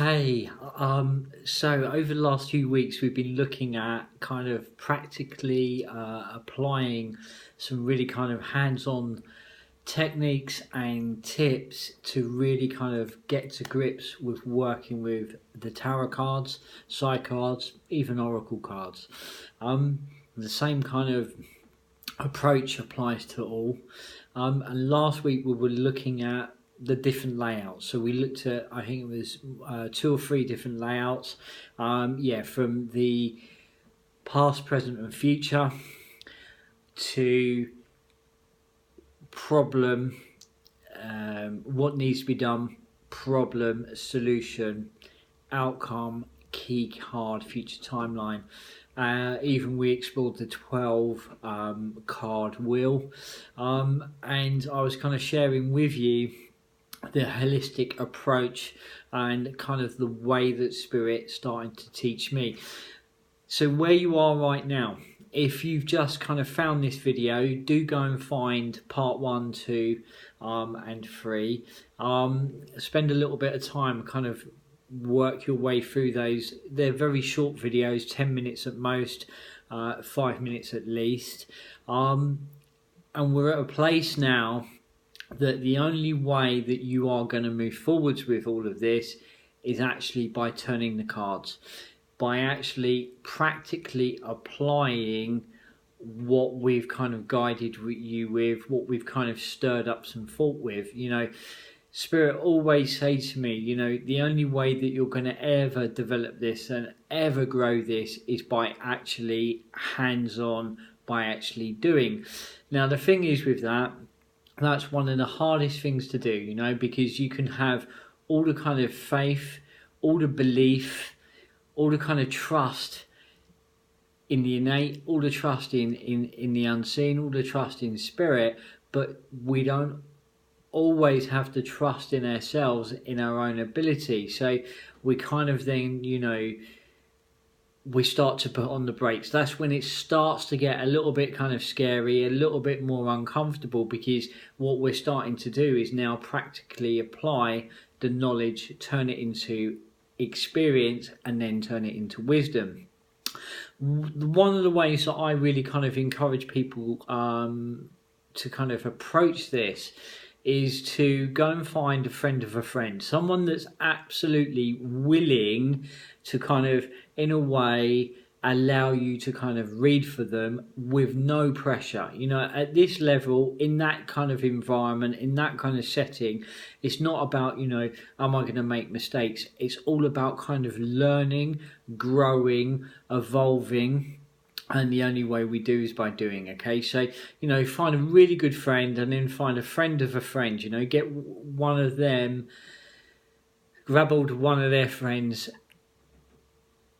Hey, so over the last few weeks, we've been looking at kind of practically applying some really kind of hands-on techniques and tips to really kind of get to grips with working with the tarot cards, side cards, even oracle cards. The same kind of approach applies to all. And last week we were looking at the different layouts. So we looked at, I think it was two or three different layouts. From the past, present, and future to problem, what needs to be done, problem, solution, outcome, key card, future timeline. Even we explored the 12 card wheel, and I was kind of sharing with you the holistic approach and kind of the way that Spirit's starting to teach me. So where you are right now, if you've just kind of found this video, do go and find part 1, 2 and 3. Spend a little bit of time, kind of work your way through those. They're very short videos, 10 minutes at most, 5 minutes at least. And we're at a place now that the only way that you are going to move forwards with all of this is actually by turning the cards, by actually practically applying what we've kind of guided you with, what we've kind of stirred up some thought with. You know, Spirit always says to me, you know, the only way that you're going to ever develop this and ever grow this is by actually hands-on, by actually doing. Now the thing is with that, that's one of the hardest things to do, you know, because you can have all the kind of faith, all the belief, all the kind of trust in the innate, all the trust in the unseen, all the trust in Spirit, but we don't always have to trust in ourselves, in our own ability. So we kind of then, you know, we start to put on the brakes. That's when it starts to get a little bit kind of scary, a little bit more uncomfortable, because what we're starting to do is now practically apply the knowledge, turn it into experience, and then turn it into wisdom. One of the ways that I really kind of encourage people to kind of approach this is to go and find a friend of a friend, someone that's absolutely willing to kind of, in a way, allow you to kind of read for them with no pressure. You know, at this level, in that kind of environment, in that kind of setting, it's not about, you know, am I going to make mistakes? It's all about kind of learning, growing, evolving. And the only way we do is by doing, okay? So, you know, find a really good friend and then find a friend of a friend, you know, get one of them, grab hold of one of their friends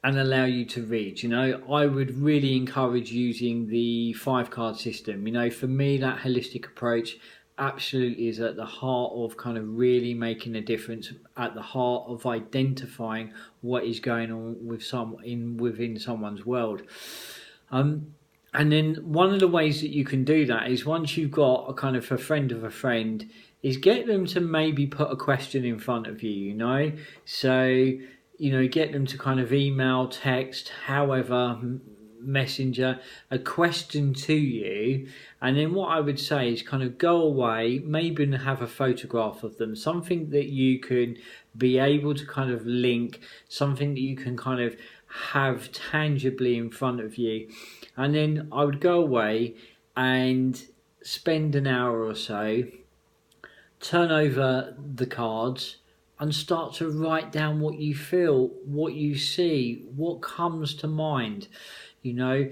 and allow you to read. You know, I would really encourage using the 5-card system. You know, for me, that holistic approach absolutely is at the heart of kind of really making a difference, at the heart of identifying what is going on with within someone's world. And then one of the ways that you can do that is, once you've got a kind of a friend of a friend, is get them to maybe put a question in front of you, you know. So, you know, get them to kind of email, text, however, messenger, a question to you. And then what I would say is kind of go away, maybe have a photograph of them, something that you can be able to kind of link, something that you can kind of have tangibly in front of you. And then I would go away and spend an hour or so, turn over the cards and start to write down what you feel, what you see, what comes to mind. You know,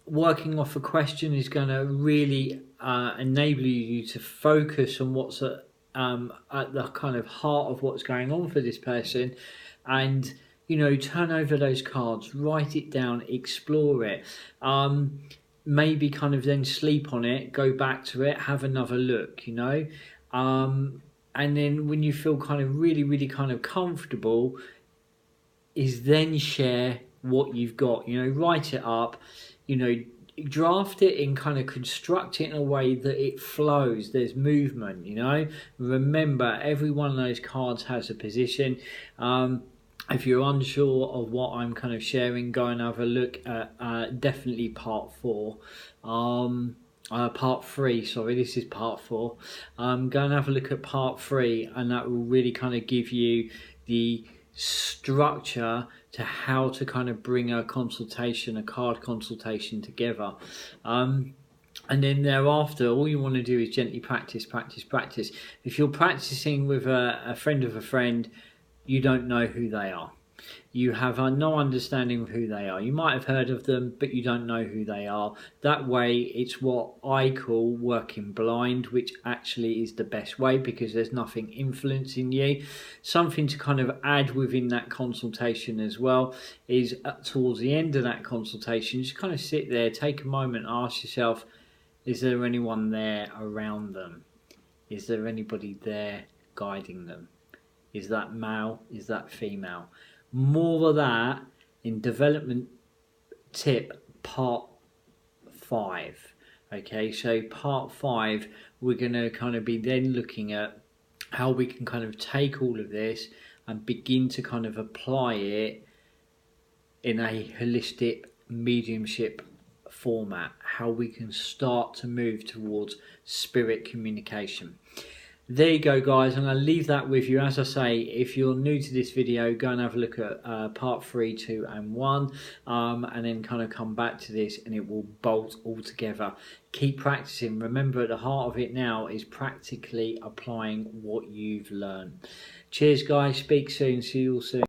working off a question is going to really enable you to focus on what's at the kind of heart of what's going on for this person. And, you know, turn over those cards, write it down, explore it. Maybe kind of then sleep on it, go back to it, have another look, you know. And then when you feel kind of really, really kind of comfortable, is then share what you've got. You know, write it up, you know, draft it and kind of construct it in a way that it flows, there's movement, you know. Remember, every one of those cards has a position. If you're unsure of what I'm kind of sharing, go and have a look at definitely part 4. Part 3, sorry, this is part 4. Go and have a look at part 3, and that will really kind of give you the structure to how to kind of bring a card consultation together. And then thereafter, all you want to do is gently practice. If you're practicing with a friend of a friend, you don't know who they are. You have no understanding of who they are. You might have heard of them, but you don't know who they are. That way, it's what I call working blind, which actually is the best way, because there's nothing influencing you. Something to kind of add within that consultation as well is towards the end of that consultation, just kind of sit there, take a moment, ask yourself, is there anyone there around them? Is there anybody there guiding them? Is that male? Is that female? More of that in development tip part 5. Okay, so part 5, we're going to kind of be then looking at how we can kind of take all of this and begin to kind of apply it in a holistic mediumship format. How we can start to move towards spirit communication. There you go, guys. I'm going to leave that with you. As I say, if you're new to this video, go and have a look at part 3, 2 and 1, and then kind of come back to this and it will bolt all together. Keep practicing. Remember, at the heart of it now is practically applying what you've learned. Cheers, guys. Speak soon. See you all soon.